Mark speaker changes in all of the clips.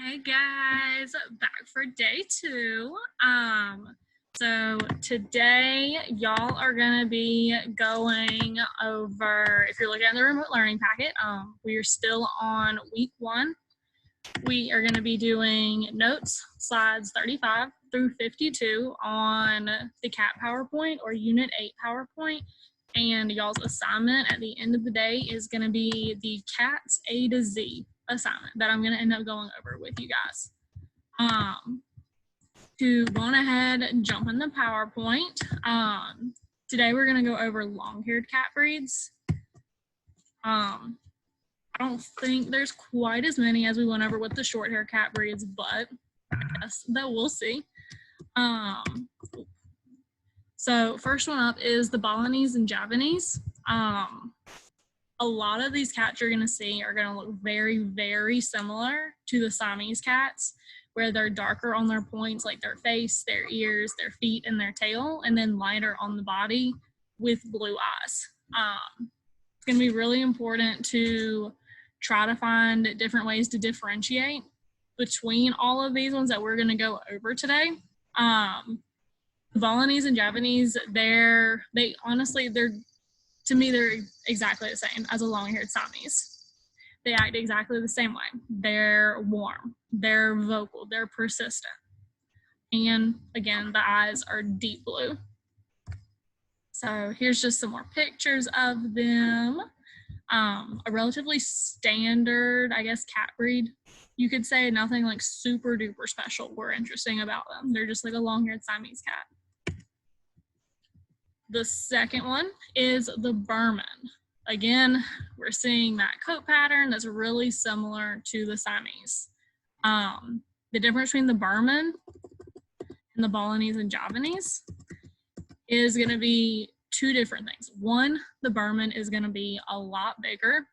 Speaker 1: Hey guys, back for day two. So today y'all are gonna be going over, if you're looking at the remote learning packet, we are still on week one. We are gonna be doing notes, slides 35 through 52 on the CAT PowerPoint or Unit 8 PowerPoint. And y'all's assignment at the end of the day is gonna be the CAT's A to Z assignment that I'm going to end up going over with you guys. To go on ahead and jump in the PowerPoint, today we're going to go over long-haired cat breeds. I don't think there's quite as many as we went over with the short-hair cat breeds, but I guess that we'll see. So first one up is the Balinese and Javanese. A lot of these cats you're going to see are going to look very, very similar to the Siamese cats, where they're darker on their points, like their face, their ears, their feet, and their tail, and then lighter on the body with blue eyes. It's going to be really important to try to find different ways to differentiate between all of these ones that we're going to go over today. The Balinese and Javanese, to me, they're exactly the same as a long-haired Siamese. They act exactly the same way. They're warm, they're vocal, they're persistent. And again, the eyes are deep blue. So here's just some more pictures of them. A relatively standard, I guess, cat breed. You could say nothing like super duper special or interesting about them. They're just like a long-haired Siamese cat. The second one is the Burman. Again, we're seeing that coat pattern that's really similar to the Siamese. The difference between the Burman and the Balinese and Javanese is going to be two different things. One, the Burman is going to be a lot bigger.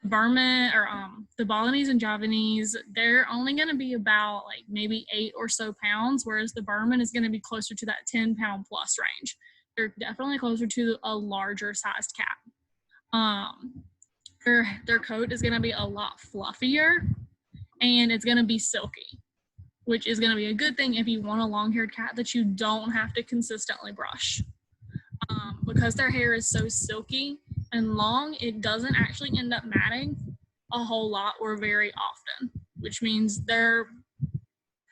Speaker 1: The Balinese and Javanese, they're only going to be about like maybe 8 or so pounds, whereas the Burman is going to be closer to that 10-pound plus range. They're definitely closer to a larger sized cat. Their coat is going to be a lot fluffier, and it's going to be silky, which is going to be a good thing if you want a long-haired cat that you don't have to consistently brush. Because their hair is so silky and long, it doesn't actually end up matting a whole lot or very often, which means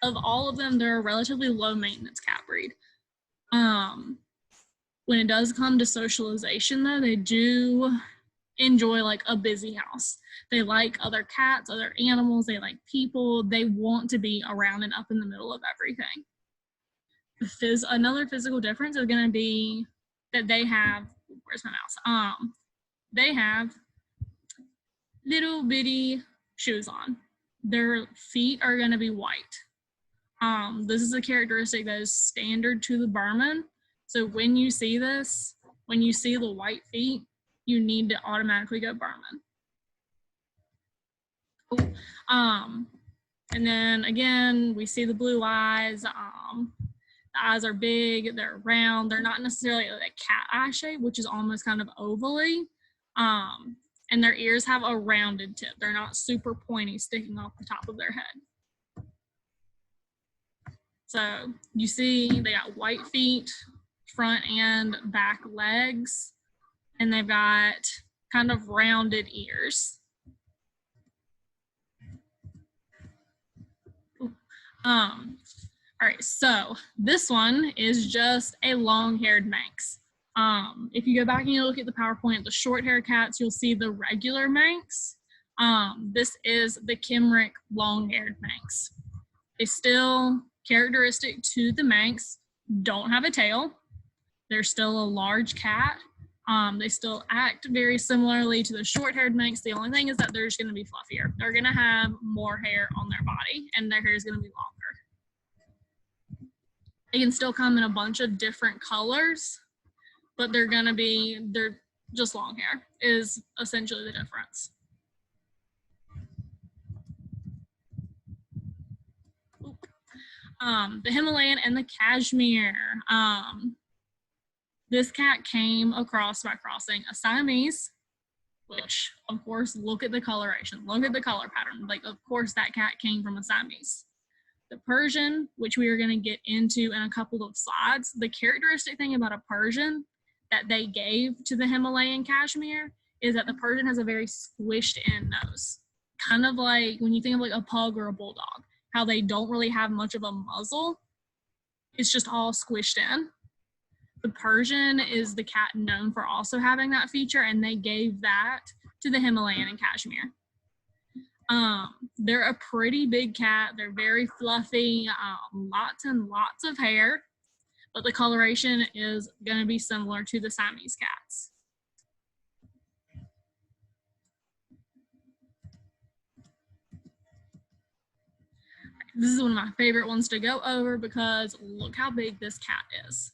Speaker 1: of all of them, they're a relatively low maintenance cat breed. When it does come to socialization, though, they do enjoy like a busy house. They like other cats, other animals, they like people. They want to be around and up in the middle of everything. Another physical difference is going to be that they have, where's my mouse? They have little bitty shoes on. Their feet are going to be white. This is a characteristic that is standard to the Burman. So when you see this, when you see the white feet, you need to automatically go Burman. And then again, we see the blue eyes. The eyes are big, they're round. They're not necessarily like a cat eye shape, which is almost kind of ovally. And their ears have a rounded tip. They're not super pointy sticking off the top of their head. So you see they got white feet, front and back legs, and they've got kind of rounded ears. All right, so this one is just a long-haired Manx. If you go back and you look at the PowerPoint, the short-haired cats, you'll see the regular Manx. This is the Kimrick long-haired Manx. They still, characteristic to the Manx, don't have a tail. They're still a large cat. They still act very similarly to the short-haired Manx. The only thing is that they're just going to be fluffier. They're going to have more hair on their body, and their hair is going to be longer. They can still come in a bunch of different colors, but they're just long hair is essentially the difference. The Himalayan and the Cashmere. This cat came across by crossing a Siamese which of course, look at the coloration, look at the color pattern. Like, of course, that cat came from a Siamese. The Persian, which we are going to get into in a couple of slides, the characteristic thing about a Persian that they gave to the Himalayan cashmere is that the Persian has a very squished in nose. Kind of like when you think of like a pug or a bulldog, how they don't really have much of a muzzle. It's just all squished in. The Persian is the cat known for also having that feature, and they gave that to the Himalayan and cashmere. They're a pretty big cat. They're very fluffy, lots and lots of hair, but the coloration is going to be similar to the Siamese cats. This is one of my favorite ones to go over because look how big this cat is.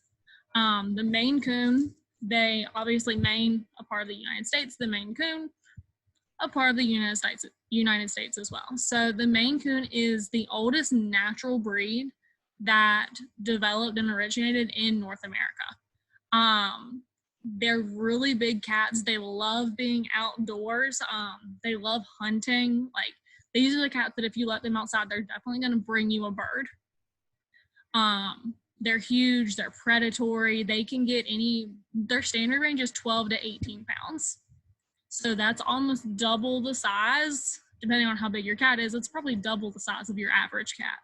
Speaker 1: The Maine Coon, they obviously Maine, a part of the United States, the Maine Coon, a part of the United States as well. So the Maine Coon is the oldest natural breed that developed and originated in North America. They're really big cats. They love being outdoors. They love hunting. Like, these are the cats that if you let them outside, they're definitely going to bring you a bird. They're huge. They're predatory. They can get their standard range is 12 to 18 pounds. So that's almost double the size, depending on how big your cat is. It's probably double the size of your average cat.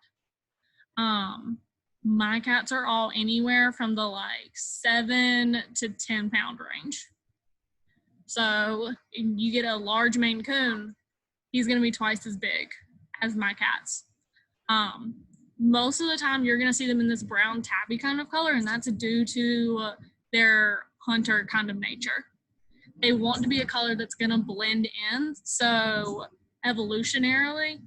Speaker 1: My cats are all anywhere from the like 7 to 10 pound range. So you get a large Maine Coon, he's going to be twice as big as my cats. Most of the time you're going to see them in this brown tabby kind of color, and that's due to their hunter kind of nature. They want to be a color that's going to blend in. So evolutionarily,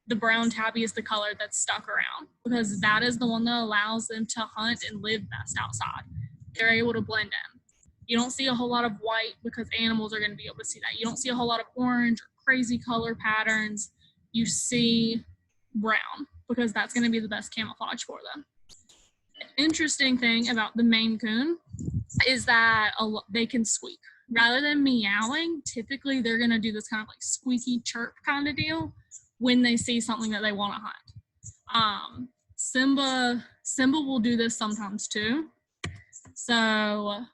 Speaker 1: the brown tabby is the color that's stuck around because that is the one that allows them to hunt and live best outside. They're able to blend in. You don't see a whole lot of white because animals are going to be able to see that. You don't see a whole lot of orange or crazy color patterns. You see brown because that's going to be the best camouflage for them. The interesting thing about the Maine Coon is that they can squeak. Rather than meowing, typically they're going to do this kind of like squeaky chirp kind of deal when they see something that they want to hunt. Simba will do this sometimes too. So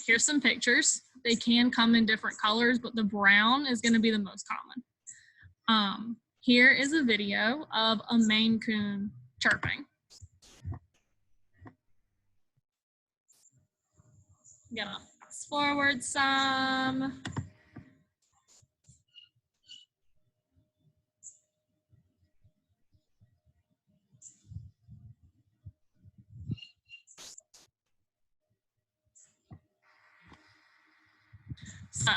Speaker 1: here's some pictures. They can come in different colors, but the brown is going to be the most common. Here is a video of a Maine Coon chirping. Gonna fast forward some. So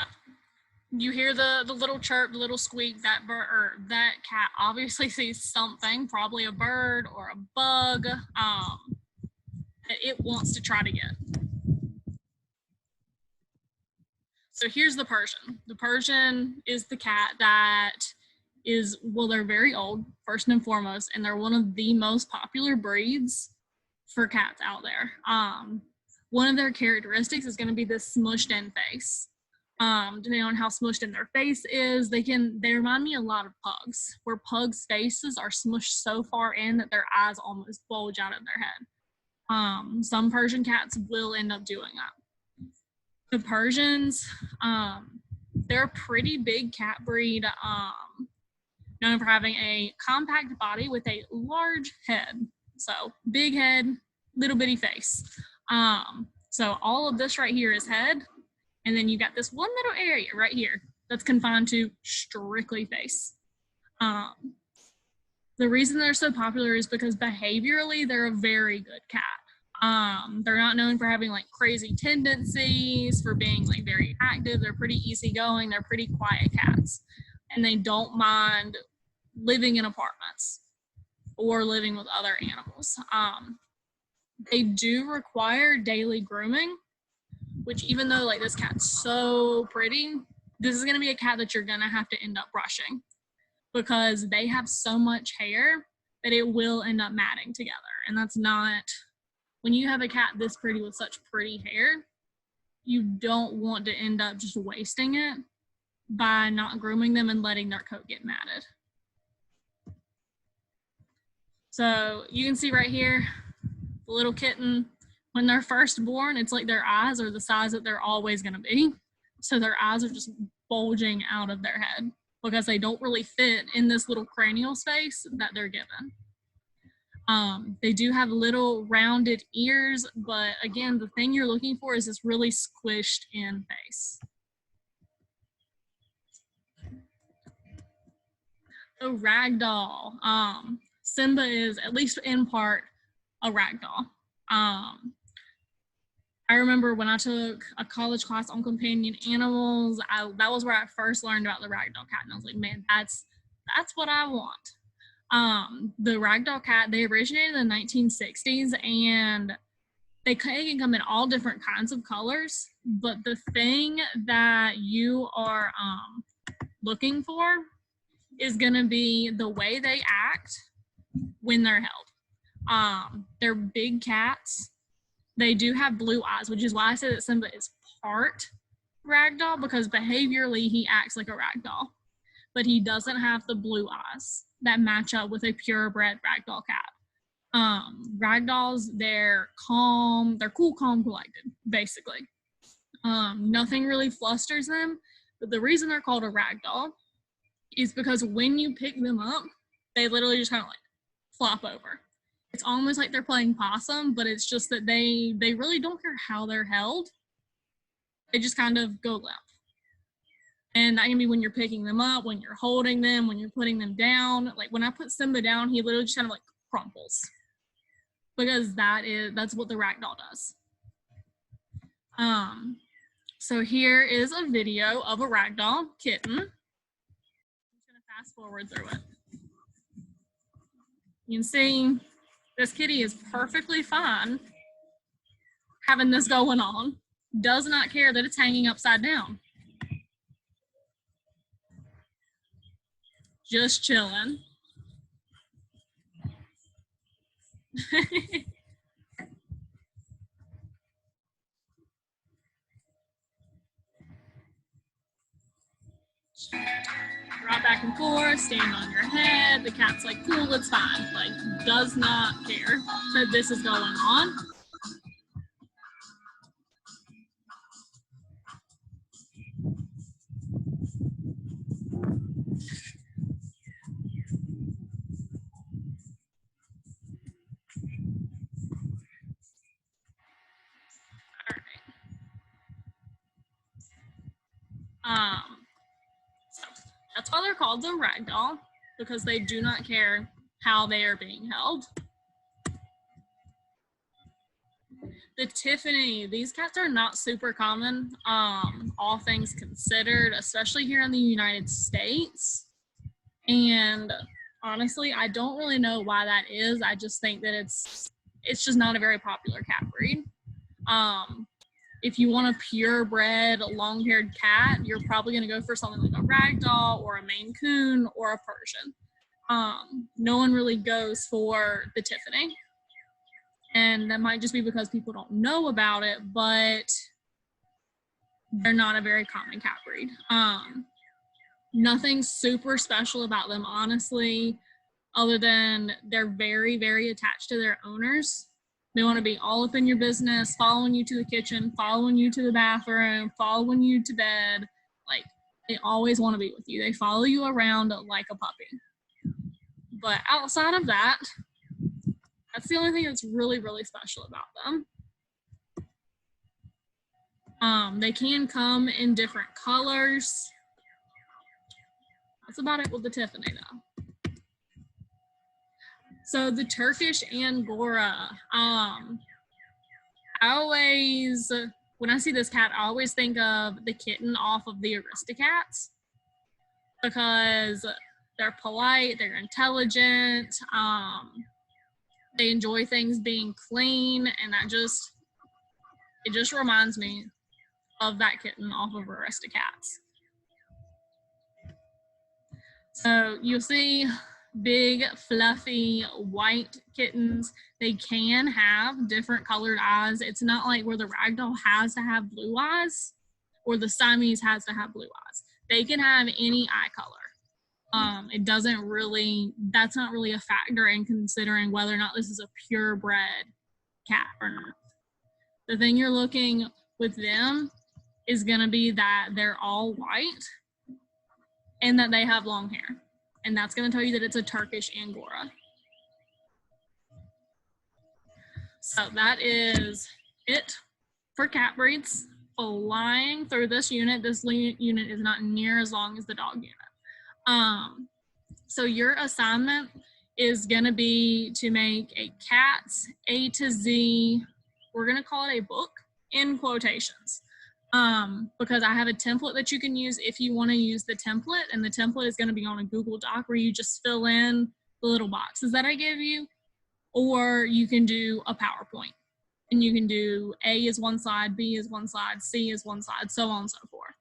Speaker 1: you hear the little chirp, the little squeak. That bird or that cat obviously sees something, probably a bird or a bug, that it wants to try to get. So here's the Persian. The Persian is the cat that is, well, they're very old, first and foremost, and they're one of the most popular breeds for cats out there. One of their characteristics is going to be this smushed in face. Depending on how smushed in their face is, they remind me a lot of pugs, where pugs' faces are smushed so far in that their eyes almost bulge out of their head. Some Persian cats will end up doing that. The Persians, they're a pretty big cat breed, known for having a compact body with a large head. So big head, little bitty face. So all of this right here is head. And then you got this one little area right here that's confined to strictly face. The reason they're so popular is because behaviorally, they're a very good cat. They're not known for having like crazy tendencies, for being like very active. They're pretty easygoing. They're pretty quiet cats. And they don't mind living in apartments or living with other animals. They do require daily grooming, which even though like this cat's so pretty, this is going to be a cat that you're going to have to end up brushing because they have so much hair that it will end up matting together. And that's not, when you have a cat this pretty with such pretty hair, you don't want to end up just wasting it by not grooming them and letting their coat get matted. So you can see right here, the little kitten, when they're first born, it's like their eyes are the size that they're always going to be. So their eyes are just bulging out of their head because they don't really fit in this little cranial space that they're given. They do have little rounded ears, but again, the thing you're looking for is this really squished in face. So ragdoll. Simba is, at least in part, a ragdoll. I remember when I took a college class on companion animals, that was where I first learned about the ragdoll cat, and I was like, man, that's what I want. The ragdoll cat, they originated in the 1960s, and they can come in all different kinds of colors, but the thing that you are looking for is going to be the way they act when they're held. They're big cats. They do have blue eyes, which is why I say that Simba is part ragdoll, because behaviorally he acts like a ragdoll, but he doesn't have the blue eyes that match up with a purebred ragdoll cat. Ragdolls, they're calm, they're cool, calm, collected, basically. Nothing really flusters them, but the reason they're called a ragdoll is because when you pick them up, they literally just kind of like flop over. It's almost like they're playing possum, but it's just that they really don't care how they're held. They just kind of go limp. And that can be when you're picking them up, when you're holding them, when you're putting them down. Like when I put Simba down, he literally just kind of like crumples, because that's what the ragdoll does. So here is a video of a ragdoll kitten. I'm just gonna fast forward through it. You can see this kitty is perfectly fine having this going on. Does not care that it's hanging upside down. Just chilling. Rock back and forth, stand on your head. The cat's like, cool, it's fine. Like, does not care that this is going on. So that's why they're called the ragdoll, because they do not care how they are being held. The Tiffany, these cats are not super common, all things considered, especially here in the United States. And honestly, I don't really know why that is. I just think that it's just not a very popular cat breed. If you want a purebred long-haired cat, you're probably going to go for something like a ragdoll or a Maine Coon or a Persian. No one really goes for the Tiffany. And that might just be because people don't know about it, but they're not a very common cat breed. Nothing super special about them, honestly, other than they're very, very attached to their owners. They want to be all up in your business, following you to the kitchen, following you to the bathroom, following you to bed. Like, they always want to be with you. They follow you around like a puppy. But outside of that, that's the only thing that's really, really special about them. They can come in different colors. That's about it with the Tiffany, though. So the Turkish Angora. When I see this cat, I always think of the kitten off of the Aristocats, because they're polite, they're intelligent, they enjoy things being clean, and it just reminds me of that kitten off of Aristocats. So you'll see big, fluffy, white kittens. They can have different colored eyes. It's not like where the ragdoll has to have blue eyes or the Siamese has to have blue eyes. They can have any eye color. It doesn't really, that's not really a factor in considering whether or not this is a purebred cat or not. The thing you're looking with them is going to be that they're all white and that they have long hair. And that's going to tell you that it's a Turkish Angora. So that is it for cat breeds. Flying through this unit is not near as long as the dog unit. So your assignment is going to be to make a cat's A to Z, we're going to call it a book in quotations, because I have a template that you can use if you want to use the template, and the template is going to be on a Google Doc where you just fill in the little boxes that I give you, or you can do a PowerPoint, and you can do A is one side, B is one side, C is one side, so on and so forth.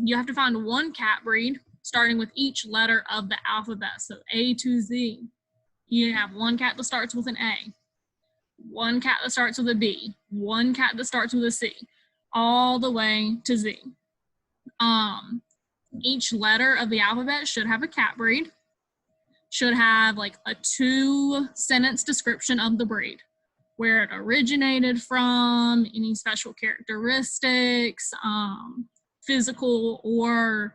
Speaker 1: You have to find one cat breed starting with each letter of the alphabet. So A to Z. You have one cat that starts with an A, one cat that starts with a B, one cat that starts with a C, all the way to Z. Each letter of the alphabet should have a cat breed, should have like a 2-sentence description of the breed, where it originated from, any special characteristics, physical, or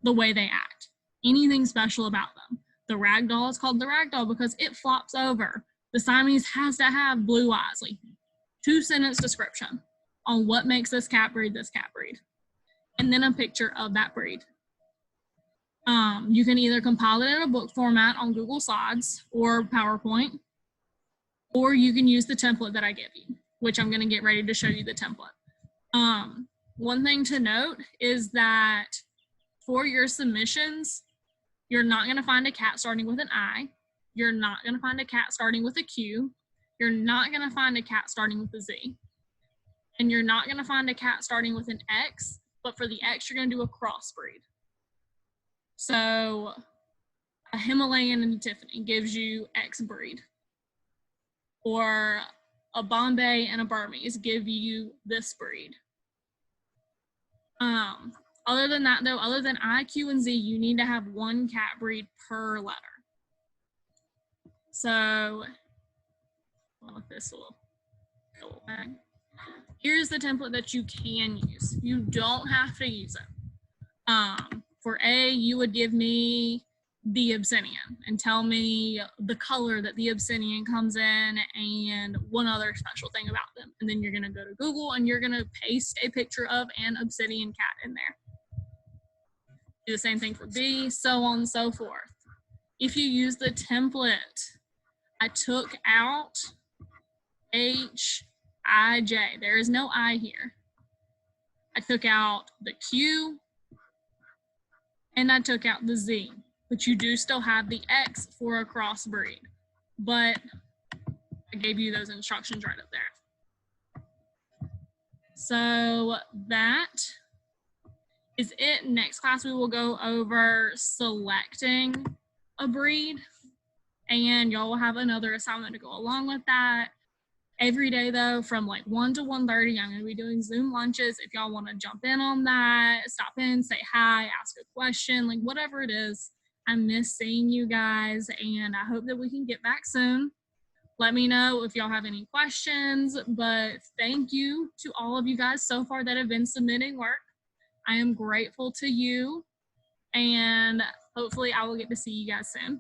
Speaker 1: the way they act. Anything special about them. The ragdoll is called the ragdoll because it flops over. The Siamese has to have blue eyes, like 2-sentence description on what makes this cat breed, and then a picture of that breed. You can either compile it in a book format on Google Slides or PowerPoint, or you can use the template that I give you, which I'm going to get ready to show you the template. One thing to note is that for your submissions, you're not going to find a cat starting with an I. You're not going to find a cat starting with a Q. You're not going to find a cat starting with a Z. And you're not going to find a cat starting with an X, but for the X, you're going to do a crossbreed. So a Himalayan and a Tiffany gives you X breed. Or a Bombay and a Burmese give you this breed. Other than that, though, other than I, Q, and Z, you need to have one cat breed per letter. So, well, this will go back. Here's the template that you can use. You don't have to use it. For A, you would give me the Abyssinian and tell me the color that the Abyssinian comes in and one other special thing about them. And then you're going to go to Google and you're going to paste a picture of an Abyssinian cat in there. Do the same thing for B, so on and so forth. If you use the template, I took out H, I, J. There is no I here. I took out the Q and I took out the Z. But you do still have the X for a crossbreed. But I gave you those instructions right up there. So that is it. Next class, we will go over selecting a breed. And y'all will have another assignment to go along with that. Every day, though, from like 1 to 1:30, I'm going to be doing Zoom lunches. If y'all want to jump in on that, stop in, say hi, ask a question, like whatever it is. I miss seeing you guys, and I hope that we can get back soon. Let me know if y'all have any questions, but thank you to all of you guys so far that have been submitting work. I am grateful to you, and hopefully I will get to see you guys soon.